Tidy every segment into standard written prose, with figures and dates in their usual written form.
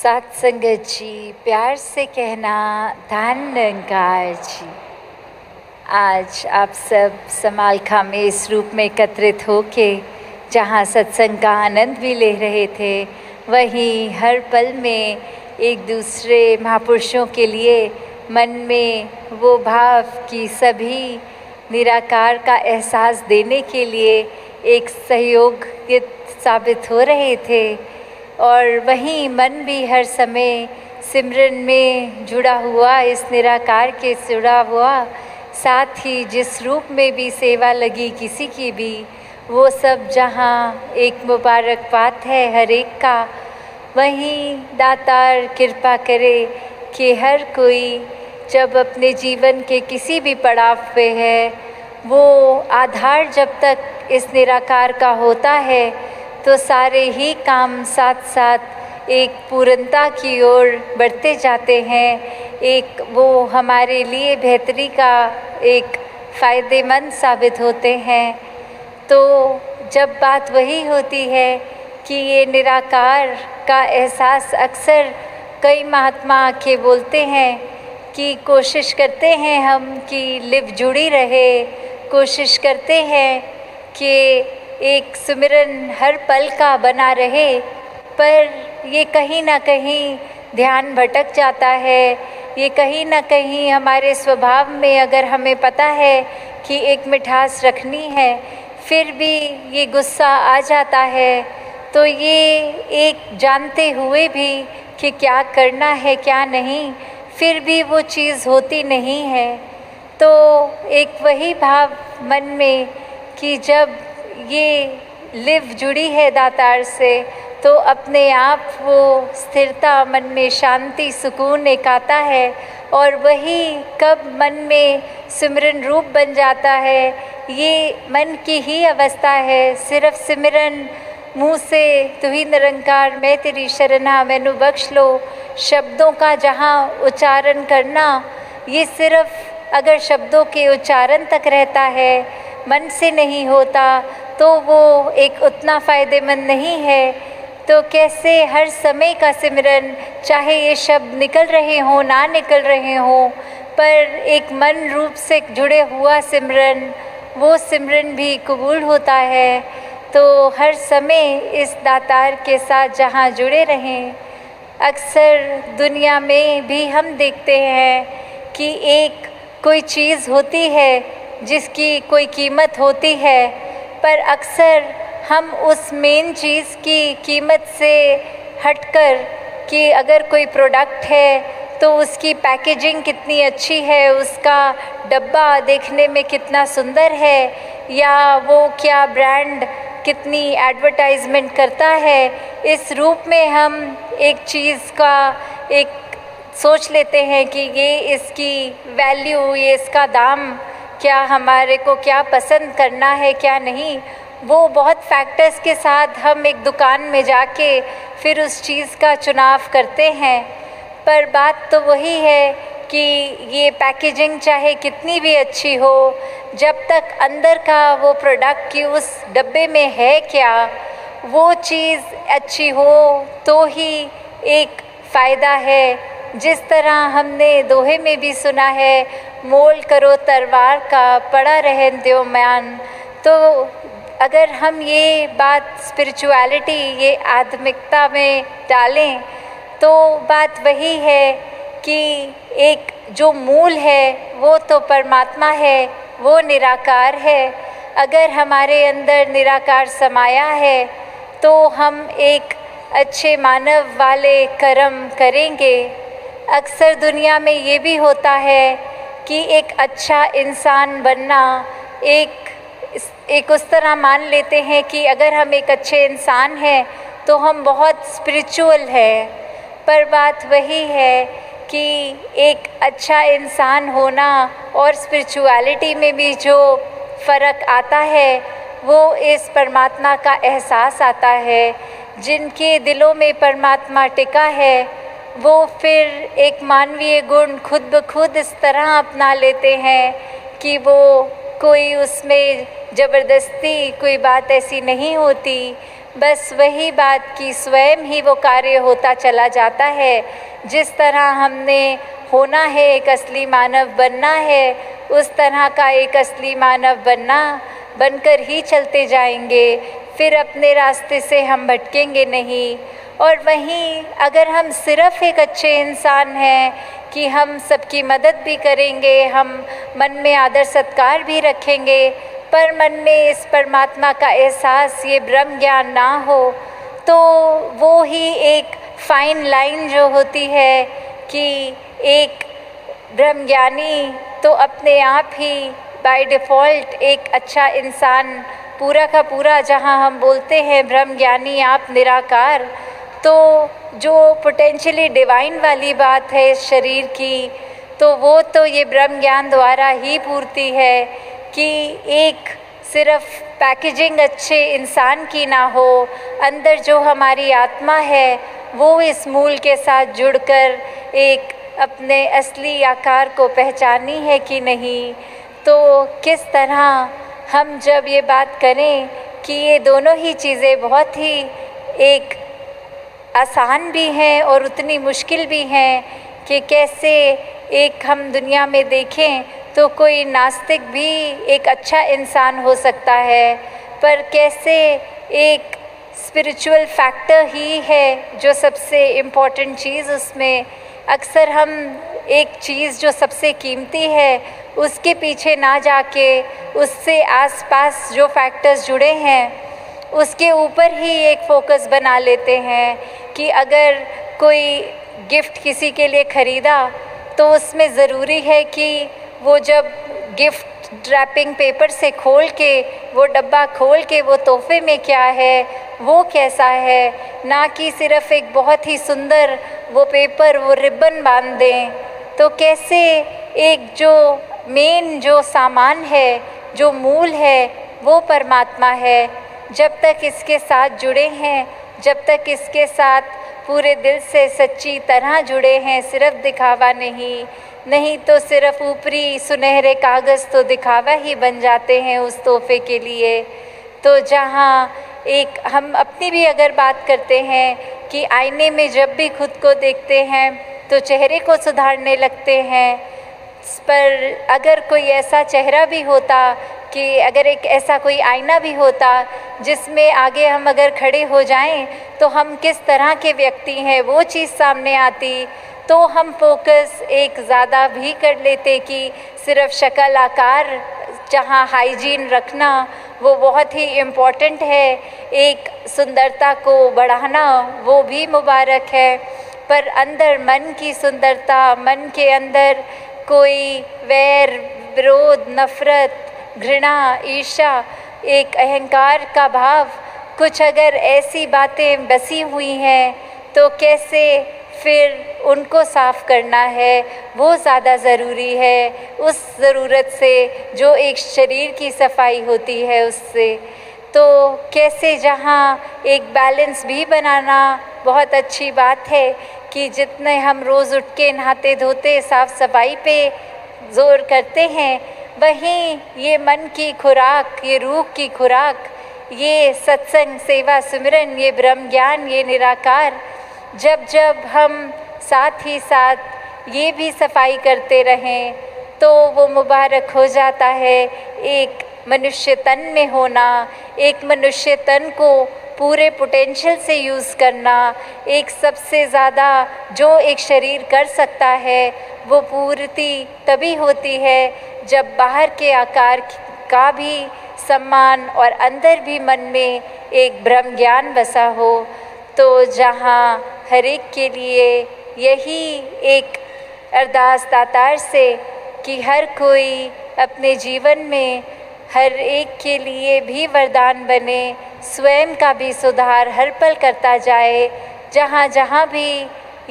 सात संगत जी, प्यार से कहना धन निरंकार जी। आज आप सब समालखा में इस रूप में एकत्रित होके जहाँ सत्संग का आनंद भी ले रहे थे, वहीं हर पल में एक दूसरे महापुरुषों के लिए मन में वो भाव कि सभी निराकार का एहसास देने के लिए एक सहयोग साबित हो रहे थे। और वहीं मन भी हर समय सिमरन में जुड़ा हुआ, इस निराकार के जुड़ा हुआ, साथ ही जिस रूप में भी सेवा लगी किसी की भी, वो सब जहाँ एक मुबारक बात है हर एक का। वहीं दातार कृपा करे कि हर कोई जब अपने जीवन के किसी भी पड़ाव पे है, वो आधार जब तक इस निराकार का होता है तो सारे ही काम साथ साथ एक पूर्णता की ओर बढ़ते जाते हैं। एक वो हमारे लिए बेहतरी का एक फ़ायदेमंद साबित होते हैं। तो जब बात वही होती है कि ये निराकार का एहसास अक्सर कई महात्मा के बोलते हैं कि कोशिश करते हैं हम कि लिव जुड़ी रहे, कोशिश करते हैं कि एक सुमिरन हर पल का बना रहे, पर ये कहीं ना कहीं ध्यान भटक जाता है। ये कहीं ना कहीं हमारे स्वभाव में, अगर हमें पता है कि एक मिठास रखनी है, फिर भी ये गुस्सा आ जाता है। तो ये एक जानते हुए भी कि क्या करना है क्या नहीं, फिर भी वो चीज़ होती नहीं है। तो एक वही भाव मन में कि जब ये लिव जुड़ी है दातार से, तो अपने आप वो स्थिरता, मन में शांति, सुकून एक आता है। और वही कब मन में सिमरन रूप बन जाता है, ये मन की ही अवस्था है। सिर्फ सिमरन मुँह से तू ही निरंकार मैं तेरी शरणा मैनू बख्श लो, शब्दों का जहाँ उच्चारण करना, ये सिर्फ अगर शब्दों के उच्चारण तक रहता है, मन से नहीं होता, तो वो एक उतना फ़ायदेमंद नहीं है। तो कैसे हर समय का सिमरन, चाहे ये शब्द निकल रहे हों ना निकल रहे हों, पर एक मन रूप से जुड़े हुआ सिमरन, वो सिमरन भी कबूल होता है। तो हर समय इस दातार के साथ जहाँ जुड़े रहें। अक्सर दुनिया में भी हम देखते हैं कि एक कोई चीज़ होती है जिसकी कोई कीमत होती है, पर अक्सर हम उस मेन चीज़ की कीमत से हटकर कि अगर कोई प्रोडक्ट है तो उसकी पैकेजिंग कितनी अच्छी है, उसका डब्बा देखने में कितना सुंदर है, या वो क्या ब्रांड कितनी एडवर्टाइजमेंट करता है, इस रूप में हम एक चीज़ का एक सोच लेते हैं कि ये इसकी वैल्यू, ये इसका दाम, क्या हमारे को क्या पसंद करना है क्या नहीं। वो बहुत फैक्टर्स के साथ हम एक दुकान में जाके फिर उस चीज़ का चुनाव करते हैं। पर बात तो वही है कि ये पैकेजिंग चाहे कितनी भी अच्छी हो, जब तक अंदर का वो प्रोडक्ट की उस डब्बे में है क्या, वो चीज़ अच्छी हो तो ही एक फ़ायदा है। जिस तरह हमने दोहे में भी सुना है, मोल करो तलवार का पड़ा रहन दो म्यान। तो अगर हम ये बात स्पिरिचुअलिटी, ये आध्यात्मिकता में डालें, तो बात वही है कि एक जो मूल है वो तो परमात्मा है, वो निराकार है। अगर हमारे अंदर निराकार समाया है तो हम एक अच्छे मानव वाले कर्म करेंगे। अक्सर दुनिया में ये भी होता है कि एक अच्छा इंसान बनना एक उस तरह मान लेते हैं कि अगर हम एक अच्छे इंसान हैं तो हम बहुत स्पिरिचुअल हैं। पर बात वही है कि एक अच्छा इंसान होना और स्पिरिचुअलिटी में भी जो फ़र्क आता है, वो इस परमात्मा का एहसास आता है। जिनके दिलों में परमात्मा टिका है, वो फिर एक मानवीय गुण खुद ब खुद इस तरह अपना लेते हैं कि वो कोई उसमें ज़बरदस्ती कोई बात ऐसी नहीं होती। बस वही बात कि स्वयं ही वो कार्य होता चला जाता है। जिस तरह हमने होना है, एक असली मानव बनना है, उस तरह का एक असली मानव बनकर ही चलते जाएंगे। फिर अपने रास्ते से हम भटकेंगे नहीं। और वहीं अगर हम सिर्फ़ एक अच्छे इंसान हैं कि हम सबकी मदद भी करेंगे, हम मन में आदर सत्कार भी रखेंगे, पर मन में इस परमात्मा का एहसास, ये ब्रह्म ज्ञान ना हो, तो वो ही एक फाइन लाइन जो होती है कि एक ब्रह्मज्ञानी तो अपने आप ही बाय डिफ़ॉल्ट एक अच्छा इंसान पूरा का पूरा, जहाँ हम बोलते हैं ब्रह्मज्ञानी आप निराकार, तो जो पोटेंशियली डिवाइन वाली बात है इस शरीर की, तो वो तो ये ब्रह्म ज्ञान द्वारा ही पूर्ति है कि एक सिर्फ पैकेजिंग अच्छे इंसान की ना हो, अंदर जो हमारी आत्मा है वो इस मूल के साथ जुड़कर एक अपने असली आकार को पहचानी है कि नहीं। तो किस तरह हम जब ये बात करें कि ये दोनों ही चीज़ें बहुत ही एक आसान भी हैं और उतनी मुश्किल भी हैं कि कैसे एक हम दुनिया में देखें तो कोई नास्तिक भी एक अच्छा इंसान हो सकता है, पर कैसे एक स्पिरिचुअल फैक्टर ही है जो सबसे इम्पॉर्टेंट चीज़ उसमें। अक्सर हम एक चीज़ जो सबसे कीमती है उसके पीछे ना जाके उससे आसपास जो फैक्टर्स जुड़े हैं उसके ऊपर ही एक फ़ोकस बना लेते हैं कि अगर कोई गिफ्ट किसी के लिए ख़रीदा तो उसमें ज़रूरी है कि वो जब गिफ्ट रैपिंग पेपर से खोल के, वो डब्बा खोल के वो तोहफे में क्या है, वो कैसा है, ना कि सिर्फ़ एक बहुत ही सुंदर वो पेपर, वो रिबन बांध दें। तो कैसे एक जो मेन जो सामान है, जो मूल है, वो परमात्मा है। जब तक इसके साथ जुड़े हैं, जब तक इसके साथ पूरे दिल से सच्ची तरह जुड़े हैं, सिर्फ दिखावा नहीं तो सिर्फ ऊपरी सुनहरे कागज़ तो दिखावा ही बन जाते हैं उस तोहफे के लिए। तो जहाँ एक हम अपनी भी अगर बात करते हैं कि आईने में जब भी खुद को देखते हैं तो चेहरे को सुधारने लगते हैं, पर अगर कोई ऐसा चेहरा भी होता कि अगर एक ऐसा कोई आईना भी होता जिसमें आगे हम अगर खड़े हो जाएं तो हम किस तरह के व्यक्ति हैं वो चीज़ सामने आती, तो हम फोकस एक ज़्यादा भी कर लेते कि सिर्फ शक्ल आकार, जहाँ हाइजीन रखना वो बहुत ही इम्पॉर्टेंट है, एक सुंदरता को बढ़ाना वो भी मुबारक है, पर अंदर मन की सुंदरता, मन के अंदर कोई वैर, विरोध, नफ़रत, घृणा, ईर्ष्या, एक अहंकार का भाव, कुछ अगर ऐसी बातें बसी हुई हैं तो कैसे फिर उनको साफ़ करना है वो ज़्यादा ज़रूरी है उस ज़रूरत से जो एक शरीर की सफाई होती है उससे। तो कैसे जहाँ एक बैलेंस भी बनाना बहुत अच्छी बात है कि जितने हम रोज़ उठ के नहाते धोते साफ़ सफाई पे ज़ोर करते हैं, वहीं ये मन की खुराक, ये रूह की खुराक, ये सत्संग, सेवा, सिमरन, ये ब्रह्म ज्ञान, ये निराकार, जब जब हम साथ ही साथ ये भी सफाई करते रहें तो वो मुबारक हो जाता है। एक मनुष्य तन में होना, एक मनुष्य तन को पूरे पोटेंशियल से यूज़ करना, एक सबसे ज़्यादा जो एक शरीर कर सकता है वो पूर्ति तभी होती है जब बाहर के आकार का भी सम्मान और अंदर भी मन में एक ब्रह्म ज्ञान बसा हो। तो जहाँ हर एक के लिए यही एक अरदास दातार से कि हर कोई अपने जीवन में हर एक के लिए भी वरदान बने, स्वयं का भी सुधार हर पल करता जाए। जहाँ जहाँ भी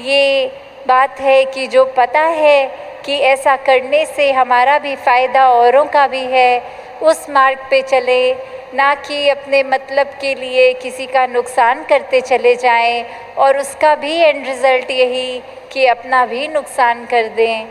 ये बात है कि जो पता है कि ऐसा करने से हमारा भी फ़ायदा औरों का भी है, उस मार्ग पे चले, ना कि अपने मतलब के लिए किसी का नुकसान करते चले जाएं और उसका भी एंड रिज़ल्ट यही कि अपना भी नुकसान कर दें।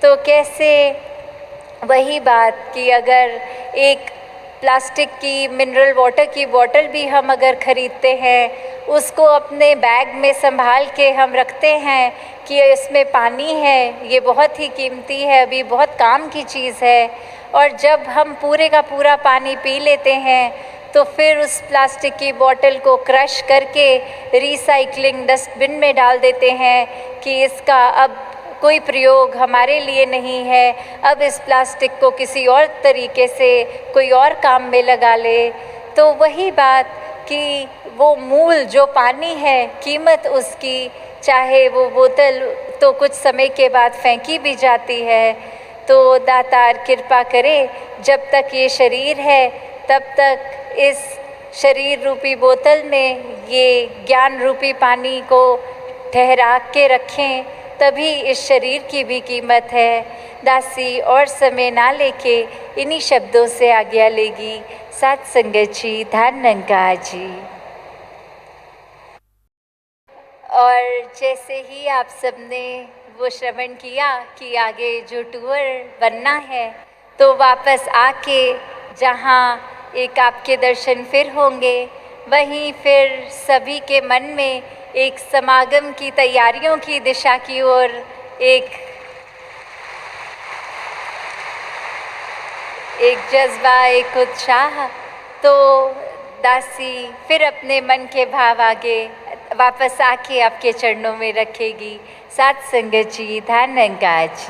तो कैसे वही बात कि अगर एक प्लास्टिक की मिनरल वाटर की बॉटल भी हम अगर ख़रीदते हैं, उसको अपने बैग में संभाल के हम रखते हैं कि इसमें पानी है, ये बहुत ही कीमती है, अभी बहुत काम की चीज़ है। और जब हम पूरे का पूरा पानी पी लेते हैं तो फिर उस प्लास्टिक की बॉटल को क्रश करके रिसाइकलिंग डस्टबिन में डाल देते हैं कि इसका अब कोई प्रयोग हमारे लिए नहीं है, अब इस प्लास्टिक को किसी और तरीके से कोई और काम में लगा ले। तो वही बात कि वो मूल जो पानी है, कीमत उसकी, चाहे वो बोतल तो कुछ समय के बाद फेंकी भी जाती है। तो दातार कृपा करे, जब तक ये शरीर है तब तक इस शरीर रूपी बोतल में ये ज्ञान रूपी पानी को ठहरा के रखें, तभी इस शरीर की भी कीमत है। दासी और समय ना लेके इन्हीं शब्दों से आज्ञा लेगी। सात संगत जी, धन निरंकार जी। और जैसे ही आप सबने वो श्रवण किया कि आगे जो टूर बनना है, तो वापस आके जहाँ एक आपके दर्शन फिर होंगे, वहीं फिर सभी के मन में एक समागम की तैयारियों की दिशा की ओर एक जज्बा, एक उत्साह। तो दासी फिर अपने मन के भाव आगे वापस आके आपके चरणों में रखेगी। सात संगत जी, धन निरंकार जी।